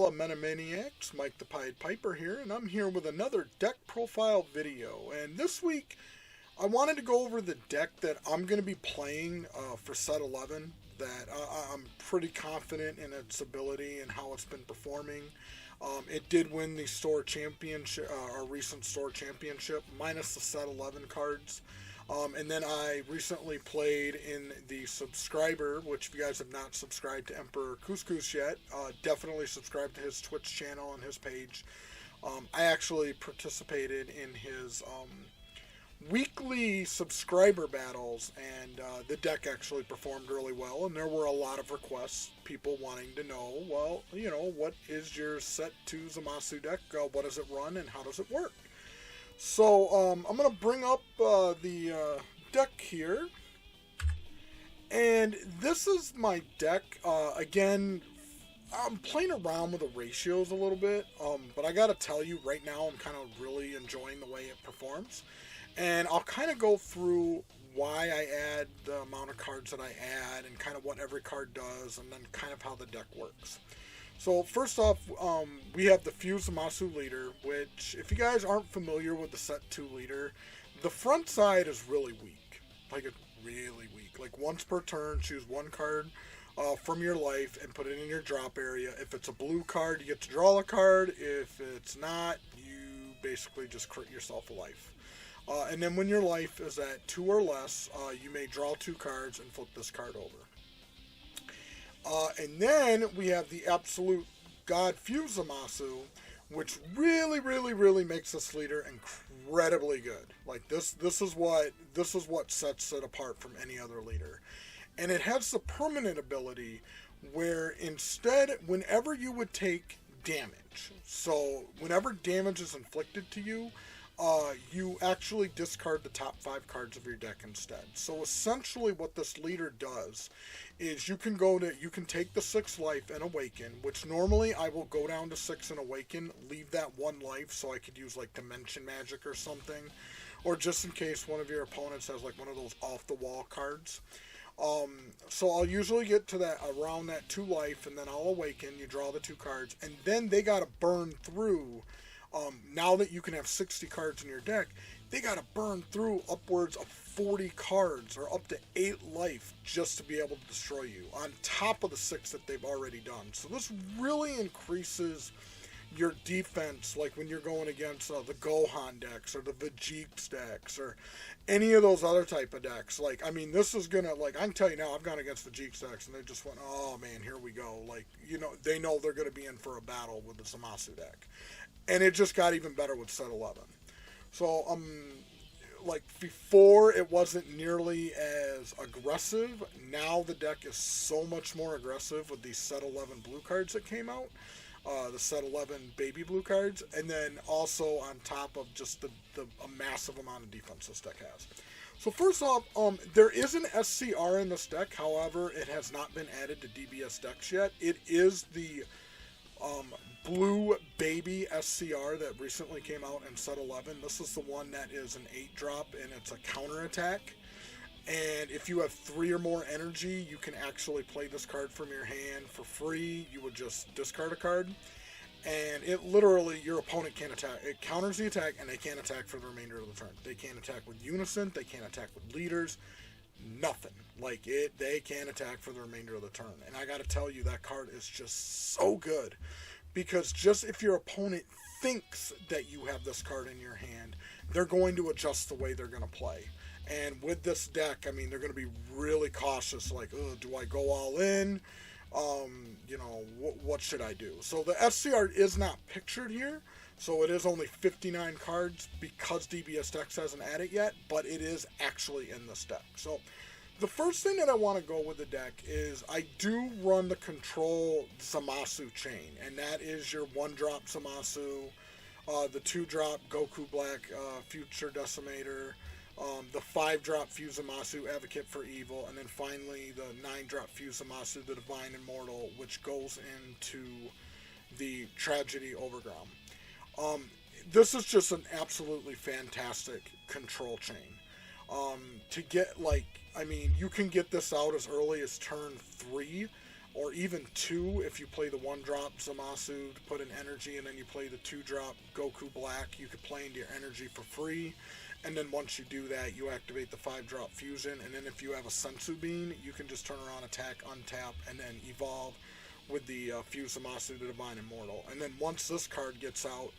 fellow Metamaniacs, Mike the Pied Piper here, and I'm here with another deck profile video. And this week, I wanted to go over the deck that I'm going to be playing for set 11, that I'm pretty confident in its ability and how it's been performing. It did win the store championship, our recent store championship, minus the set 11 cards. And then I recently played in the subscriber, which if you guys have not subscribed to Emperor Couscous yet, definitely subscribe to his Twitch channel and his page. I actually participated in his weekly subscriber battles, and the deck actually performed really well, and there were a lot of requests, people wanting to know, well, you know, what is your set 2 Zamasu deck, what does it run, and how does it work? So, I'm going to bring up the deck here, and this is my deck. Again, I'm playing around with the ratios a little bit, but I got to tell you, right now I'm kind of really enjoying the way it performs, and I'll kind of go through why I add the amount of cards that I add, and kind of what every card does, and then kind of how the deck works. So first off, we have the Fuse Zamasu leader, which, if you guys aren't familiar with the set 2 leader, the front side is really weak. Like, it's really weak. Like, once per turn, choose one card from your life and put it in your drop area. If it's a blue card, you get to draw a card. If it's not, you basically just crit yourself a life. And then when your life is at 2 or less, you may draw 2 cards and flip this card over. And then we have the absolute God Fuse Zamasu, which really makes this leader incredibly good. Like, this is what sets it apart from any other leader. And it has the permanent ability where instead, whenever you would take damage, so whenever damage is inflicted to you, you actually discard the top 5 cards of your deck instead. So essentially what this leader does is you can take the 6 life and awaken, which normally I will go down to 6 and awaken, leave that 1 life so I could use like Dimension Magic or something, or just in case one of your opponents has like one of those off the wall cards. So I'll usually get to that around that 2 life, and then I'll awaken, you draw the 2 cards, and then they gotta burn through. Now that you can have 60 cards in your deck, they got to burn through upwards of 40 cards or up to 8 life just to be able to destroy you, on top of the 6 that they've already done. So this really increases your defense, like when you're going against the Gohan decks or the Vegeta decks or any of those other type of decks. Like, I mean, this is gonna, like, I can tell you now, I've gone against Vegeta decks and they just went, oh man, here we go. Like, you know, they know they're going to be in for a battle with the Zamasu deck. And it just got even better with set 11. So, like, before it wasn't nearly as aggressive. Now the deck is so much more aggressive with these set 11 blue cards that came out. The set 11 baby blue cards. And then also on top of just a massive amount of defense this deck has. So first off, there is an SCR in this deck. However, it has not been added to DBS decks yet. It is the blue baby SCR that recently came out in set 11. This is the one that is an 8-drop and it's a counter attack. And if you have 3 or more energy, you can actually play this card from your hand for free. You would just discard a card. And it literally, your opponent can't attack. It counters the attack and they can't attack for the remainder of the turn. They can't attack with Unison. They can't attack with leaders. Nothing. Like, they can't attack for the remainder of the turn. And I gotta tell you, that card is just so good. Because just if your opponent thinks that you have this card in your hand, they're going to adjust the way they're going to play. And with this deck, I mean, they're going to be really cautious, like, oh, do I go all in? You know, what should I do? So the SCR is not pictured here, so it is only 59 cards because DBS decks hasn't added yet, but it is actually in this deck. So the first thing that I want to go with the deck is I do run the control Zamasu chain, and that is your 1-drop Zamasu, the 2-drop Goku Black Future Decimator, the 5-drop Fuse Zamasu Advocate for Evil, and then finally the 9-drop Fuse Zamasu the Divine Immortal, which goes into the Tragedy Overground. This is just an absolutely fantastic control chain. To get, like, I mean, you can get this out as early as turn 3. or even 2 if you play the 1-drop Zamasu to put in energy, and then you play the 2-drop Goku Black. You could play into your energy for free, and then once you do that, you activate the 5-drop Fusion, and then if you have a Sensu Bean, you can just turn around, attack, untap, and then evolve with the Fuse Zamasu to Divine Immortal. And then once this card gets out,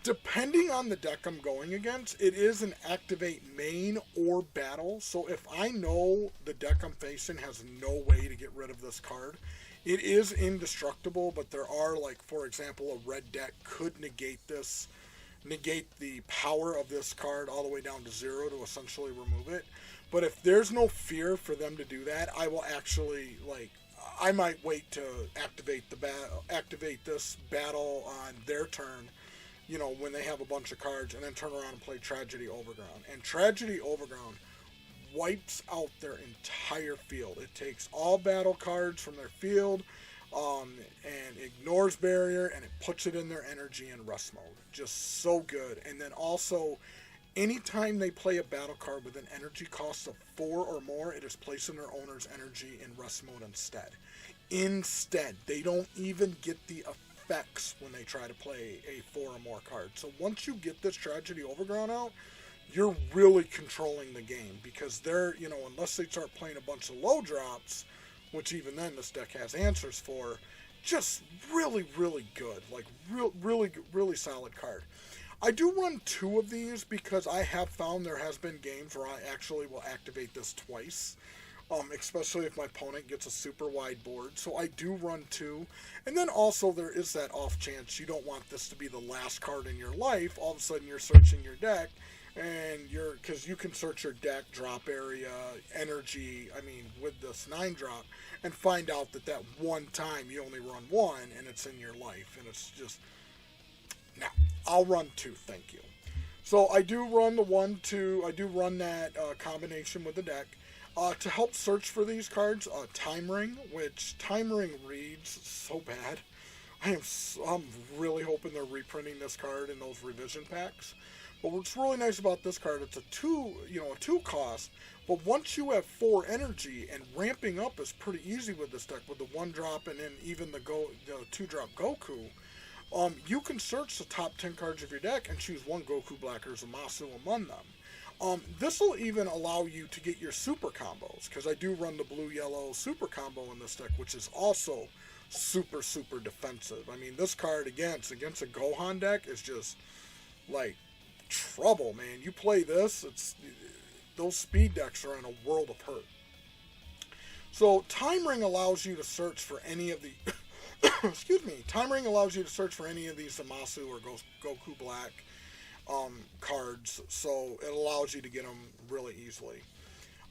depending on the deck I'm going against, it is an activate main or battle. So if I know the deck I'm facing has no way to get rid of this card, it is indestructible, but there are, like, for example, a red deck could negate the power of this card all the way down to 0 to essentially remove it. But if there's no fear for them to do that, I will actually, like, I might wait to activate this battle on their turn, you know, when they have a bunch of cards, and then turn around and play Tragedy Overground. And Tragedy Overground wipes out their entire field. It takes all battle cards from their field, and ignores barrier, and it puts it in their energy in rest mode. Just so good. And then also, anytime they play a battle card with an energy cost of 4 or more, it is placing their owner's energy in rest mode instead. They don't even get the effects when they try to play a 4 or more card. So once you get this Tragedy Overground out, you're really controlling the game, because they're, you know, unless they start playing a bunch of low drops, which even then this deck has answers for, just really, really good. Like, really solid card. I do run 2 of these because I have found there has been games where I actually will activate this twice, especially if my opponent gets a super wide board. So I do run 2. And then also there is that off chance you don't want this to be the last card in your life. All of a sudden you're searching your deck, and because you can search your deck, drop area, energy, I mean, with this 9-drop, and find out that one time you only run 1 and it's in your life, and it's just, no, I'll run 2, thank you. So I do run the 1-2, I do run that combination with the deck. To help search for these cards, Time Ring, which Time Ring reads so bad. I'm really hoping they're reprinting this card in those revision packs. But what's really nice about this card, it's a 2 cost, but once you have 4 energy, and ramping up is pretty easy with this deck, with the 1-drop and then even the 2-drop Goku, you can search the top 10 cards of your deck and choose 1 Goku Black or Zamasu among them. This will even allow you to get your super combos, because I do run the blue-yellow super combo in this deck, which is also super, super defensive. I mean, this card against a Gohan deck is just, like, trouble, man. You play this, those speed decks are in a world of hurt. So Time Ring allows you to search for any of the Time Ring allows you to search for any of these Zamasu or Goku Black cards, so it allows you to get them really easily.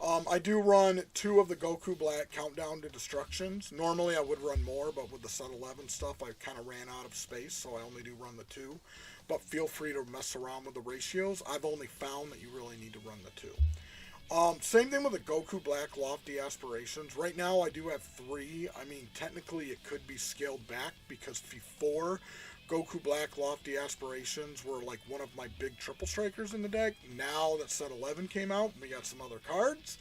I do run 2 of the Goku Black Countdown to Destructions. Normally I would run more, but with the Set 11 stuff I kind of ran out of space, so I only do run the 2. But feel free to mess around with the ratios. I've only found that you really need to run the 2. Same thing with the Goku Black Lofty Aspirations. Right now I do have 3. I mean, technically it could be scaled back, because before, Goku Black Lofty Aspirations were like one of my big triple strikers in the deck. Now that Set 11 came out, we got some other cards.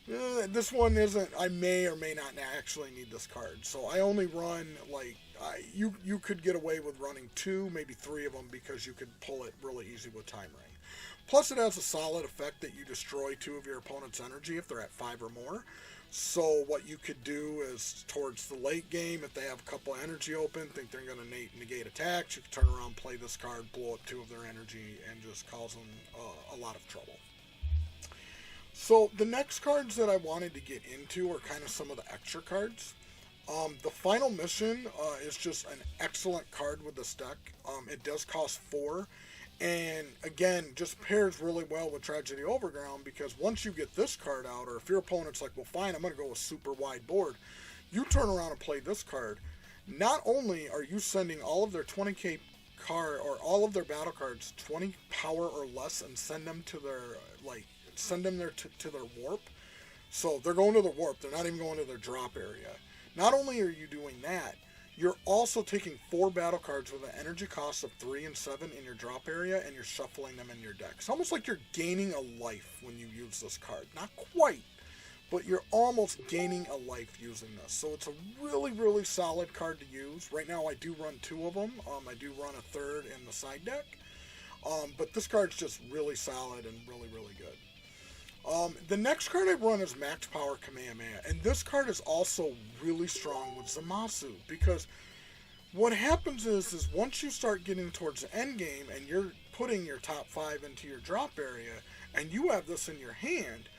This one isn't, I may or may not actually need this card. So I only run, like, you could get away with running 2, maybe 3 of them, because you could pull it really easy with Time Ring. Plus it has a solid effect that you destroy 2 of your opponent's energy if they're at 5 or more. So what you could do is, towards the late game, if they have a couple of energy open, think they're going to negate attacks, you can turn around, play this card, blow up 2 of their energy, and just cause them a lot of trouble. So the next cards that I wanted to get into are kind of some of the extra cards. The Final Mission is just an excellent card with this deck. It does cost 4. And again, just pairs really well with Tragedy Overground, because once you get this card out, or if your opponent's like, well fine, I'm going to go with super wide board, you turn around and play this card. Not only are you sending all of their 20k card, or all of their battle cards 20 power or less, and send them to their, to their warp. So they're going to the warp, they're not even going to their drop area. Not only are you doing that, you're also taking 4 battle cards with an energy cost of 3 and 7 in your drop area, and you're shuffling them in your deck. It's almost like you're gaining a life when you use this card. Not quite, but you're almost gaining a life using this. So it's a really, really solid card to use. Right now I do run 2 of them. I do run a 3rd in the side deck. But this card's just really solid and really, really good. The next card I run is Max Power Kamehameha, and this card is also really strong with Zamasu, because what happens is once you start getting towards the end game and you're putting your top 5 into your drop area, and you have this in your hand,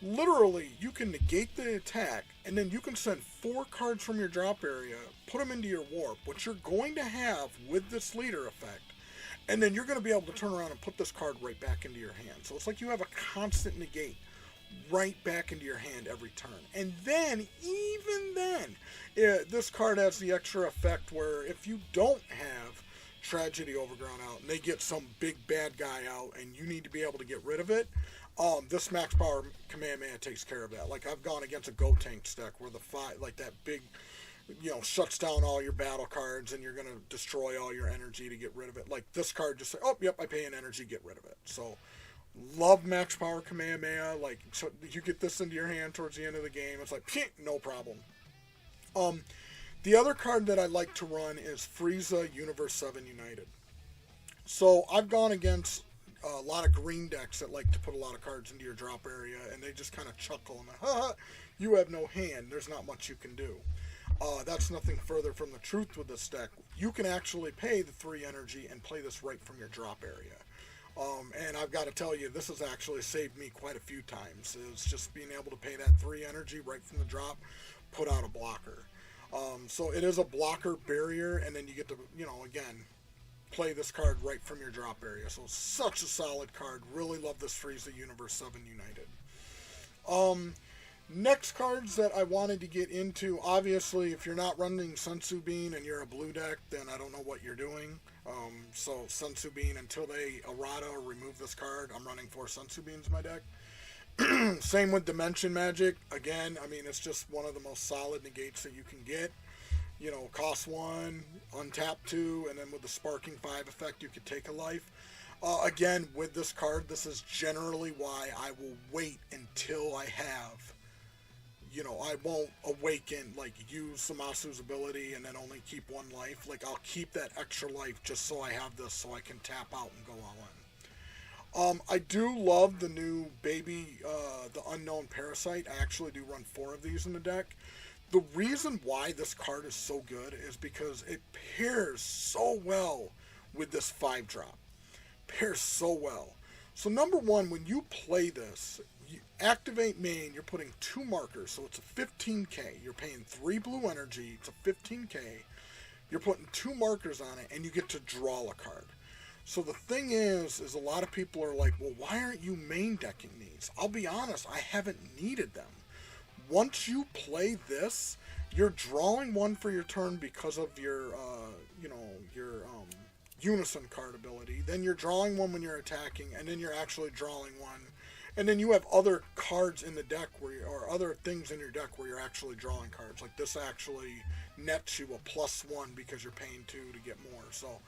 literally you can negate the attack, and then you can send 4 cards from your drop area, put them into your warp, which you're going to have with this leader effect. And then you're going to be able to turn around and put this card right back into your hand. So it's like you have a constant negate right back into your hand every turn. And then, even then, this card has the extra effect where if you don't have Tragedy Overgrown out and they get some big bad guy out and you need to be able to get rid of it, this Max Power Kamehameha takes care of that. Like, I've gone against a Go Tank deck where the 5, like that big, shuts down all your battle cards and you're going to destroy all your energy to get rid of it. Like, this card just say, oh, yep, I pay an energy, get rid of it. So, love Max Power Kamehameha. Like, so you get this into your hand towards the end of the game, it's like, no problem. The other card that I like to run is Frieza Universe 7 United. So, I've gone against a lot of green decks that like to put a lot of cards into your drop area, and they just kind of chuckle and, haha, you have no hand, there's not much you can do. That's nothing further from the truth with this deck. You can actually pay the 3 energy and play this right from your drop area. And I've got to tell you, this has actually saved me quite a few times. It's just being able to pay that 3 energy right from the drop, put out a blocker. So it is a blocker barrier, and then you get to, again, play this card right from your drop area. So such a solid card. Really love this Frieza Universe 7 United. Next cards that I wanted to get into, obviously, if you're not running Sensu Bean and you're a blue deck, then I don't know what you're doing. So Sensu Bean, until they errata or remove this card, I'm running 4 Sensu Beans in my deck. Same with Dimension Magic. Again, I mean, it's just one of the most solid negates that you can get. Cost 1, untap 2, and then with the Sparking 5 effect, you could take a life. Again, with this card, this is generally why I will wait until I have, I won't awaken, like, use Zamasu's ability and then only keep 1 life. Like, I'll keep that extra life just so I have this so I can tap out and go all in. I do love the new baby, the Unknown Parasite. I actually do run 4 of these in the deck. The reason why this card is so good is because it pairs so well with this 5-drop. Pairs so well. So number 1, when you play this, you activate main, you're putting 2 markers, so it's a 15k. You're paying 3 blue energy, it's a 15k. You're putting 2 markers on it, and you get to draw a card. So the thing is a lot of people are like, well, why aren't you main decking these? I'll be honest, I haven't needed them. Once you play this, you're drawing 1 for your turn because of your, Unison card ability. Then you're drawing 1 when you're attacking, and then you're actually drawing 1. And then you have other cards in the deck or other things in your deck where you're actually drawing cards. Like this actually nets you a +1 because you're paying 2 to get more. So,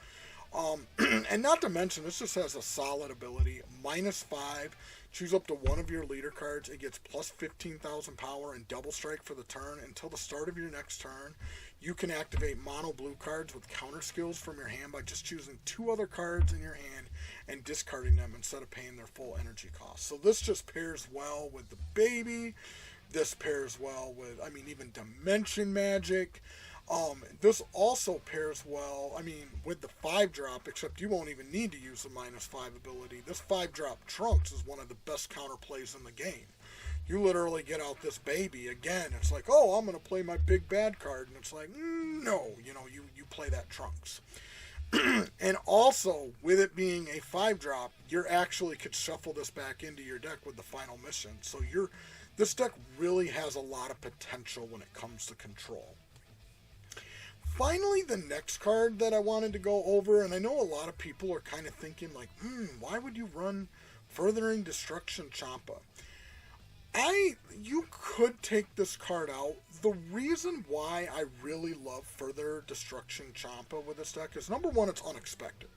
and not to mention, this just has a solid ability. -5, choose up to 1 of your leader cards. It gets plus 15,000 power and double strike for the turn. Until the start of your next turn, you can activate mono blue cards with counter skills from your hand by just choosing 2 other cards in your hand and discarding them instead of paying their full energy cost. So this just pairs well with the baby. This pairs well with, even Dimension Magic. This also pairs well, with the 5-drop, except you won't even need to use the -5 ability. This 5-drop Trunks is one of the best counterplays in the game. You literally get out this baby, again, it's like, oh, I'm going to play my big bad card, and it's like, no, you play that Trunks. And also, with it being a 5-drop, you actually could shuffle this back into your deck with the final mission. So this deck really has a lot of potential when it comes to control. Finally, the next card that I wanted to go over, and I know a lot of people are kind of thinking like, why would you run Furthering Destruction Champa? You could take this card out. The reason why I really love Further Destruction Champa with this deck is, number 1, it's unexpected.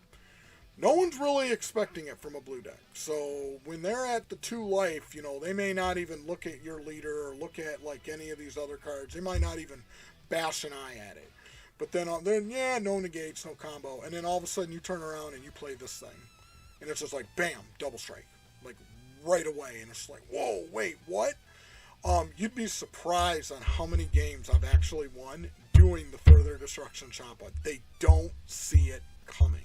no one's really expecting it from a blue deck. So when they're at the 2 life, you know, they may not even look at your leader or look at like any of these other cards. They might not even bash an eye at it. But then yeah, no negates, no combo. And then all of a sudden you turn around and you play this thing. And it's just like, bam, double strike. Like right away. And it's like, whoa, wait, what? You'd be surprised on how many games I've actually won doing the Further Destruction Champa. They don't see it coming.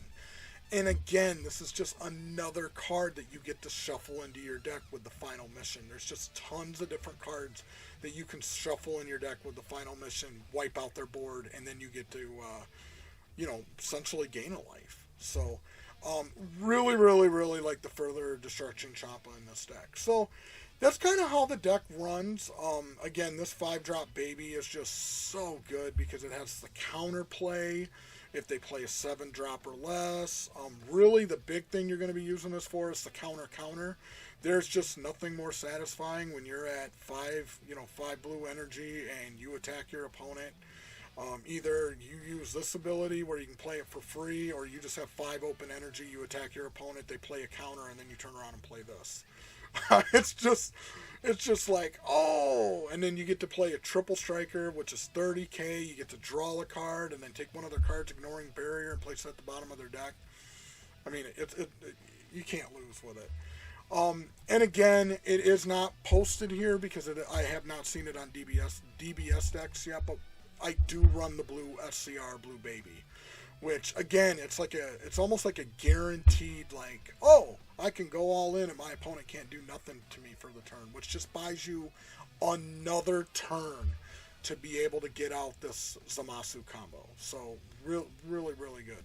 And again, this is just another card that you get to shuffle into your deck with the final mission. There's just tons of different cards that you can shuffle in your deck with the final mission, wipe out their board, and then you get to, you know, essentially gain a life. So, really, really, really like the Further Destruction Champa in this deck. So, that's kind of how the deck runs. Again, this 5-drop baby is just so good because it has the counterplay if they play a 7-drop or less. Really, the big thing you're going to be using this for is the counter. There's just nothing more satisfying when you're at 5 blue energy and you attack your opponent. Either you use this ability where you can play it for free, or you just have 5 open energy, you attack your opponent, they play a counter, and then you turn around and play this. It's just like, oh, and then you get to play a triple striker, which is 30k. You get to draw a card and then take one of their cards, ignoring barrier, and place it at the bottom of their deck. I mean, you can't lose with it. And again, it is not posted here because I have not seen it on DBS decks yet, but I do run the blue SCR Blue Baby, which again, it's almost like a guaranteed, like, oh, I can go all in and my opponent can't do nothing to me for the turn, which just buys you another turn to be able to get out this Zamasu combo. So really, really good.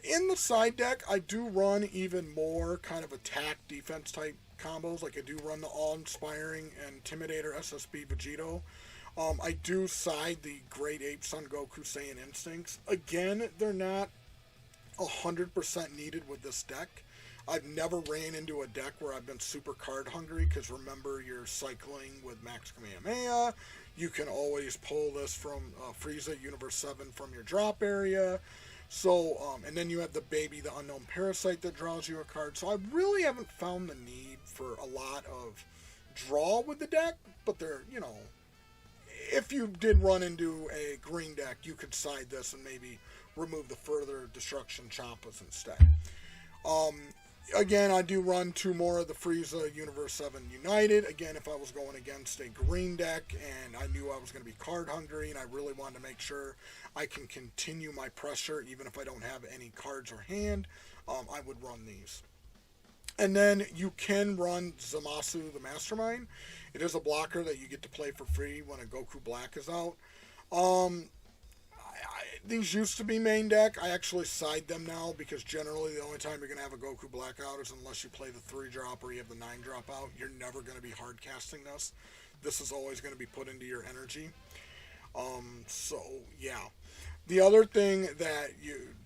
In the side deck, I do run even more kind of attack defense type combos. Like I do run the Awe-Inspiring and Intimidator SSB Vegeta. I do side the Great Ape Son Goku Saiyan Instincts. Again, they're not 100% needed with this deck. I've never ran into a deck where I've been super card hungry, because remember, you're cycling with Max Kamehameha. You can always pull this from Frieza Universe 7 from your drop area. So, and then you have the baby, the Unknown Parasite, that draws you a card. So I really haven't found the need for a lot of draw with the deck, but they're, you know, if you did run into a green deck, you could side this and maybe remove the Further Destruction Champas instead. Again, I do run 2 more of the Frieza Universe 7 United. Again, if I was going against a green deck and I knew I was going to be card hungry and I really wanted to make sure I can continue my pressure even if I don't have any cards or hand, I would run these. And then you can run Zamasu the Mastermind. It is a blocker that you get to play for free when a Goku Black is out. These used to be main deck. I actually side them now because generally the only time you're going to have a Goku Black out is unless you play the 3-drop or you have the 9-drop out. You're never going to be hard casting this. This is always going to be put into your energy. So, yeah. The other thing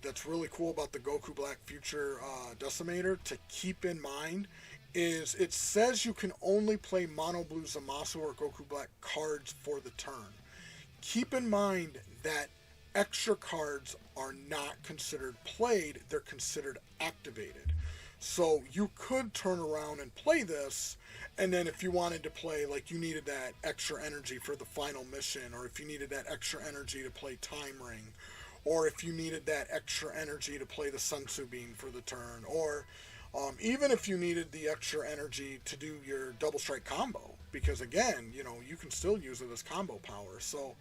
that's really cool about the Goku Black Future Decimator to keep in mind is it says you can only play Mono Blue Zamasu or Goku Black cards for the turn. Keep in mind that extra cards are not considered played, they're considered activated. So you could turn around and play this, and then if you wanted to play, like you needed that extra energy for the final mission, or if you needed that extra energy to play Time Ring, or if you needed that extra energy to play the Sensu Beam for the turn, or even if you needed the extra energy to do your double strike combo, because again, you know, you can still use it as combo power. So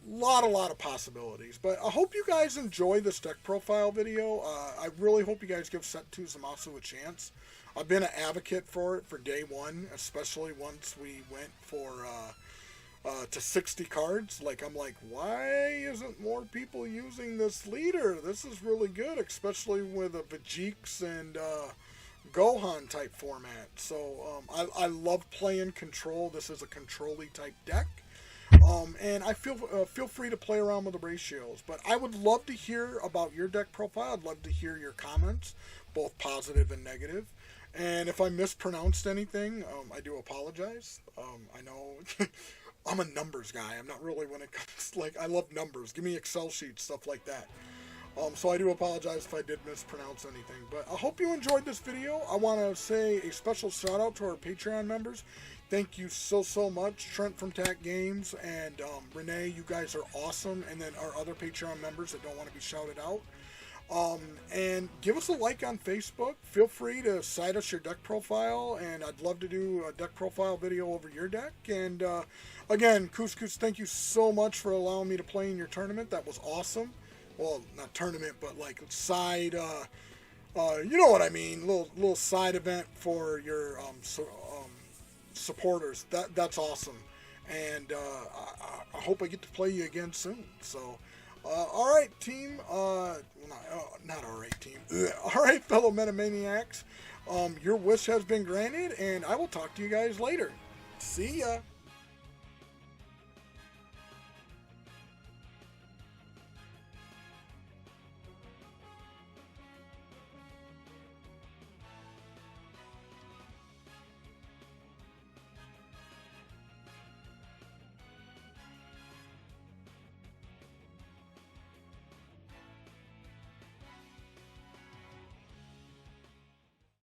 lot of possibilities. But I hope you guys enjoy this deck profile video. I really hope you guys give Set 2 Zamasu a chance. I've been an advocate for it for day one, especially once we went for to 60 cards. Like, I'm like, why isn't more people using this leader? This is really good, especially with a Vegeta and Gohan type format. So I love playing Control. This is a Control-y type deck. And I feel free to play around with the ratios. But I would love to hear about your deck profile. I'd love to hear your comments, both positive and negative. And if I mispronounced anything, I do apologize. I know I'm a numbers guy. I'm not really when it comes, like, I love numbers. Give me Excel sheets, stuff like that. So I do apologize if I did mispronounce anything. But I hope you enjoyed this video. I want to say a special shout out to our Patreon members. Thank you so much. Trent from TAC Games and Renee, you guys are awesome. And then our other Patreon members that don't want to be shouted out. And give us a like on Facebook. Feel free to cite us your deck profile, and I'd love to do a deck profile video over your deck. And again, Couscous, thank you so much for allowing me to play in your tournament. That was awesome. Well, not tournament, but like side, you know what I mean, little side event for your supporters. That's awesome, and I hope I get to play you again soon. So. All right, team. Not all right, team. All right, fellow Metamaniacs. Your wish has been granted, and I will talk to you guys later. See ya.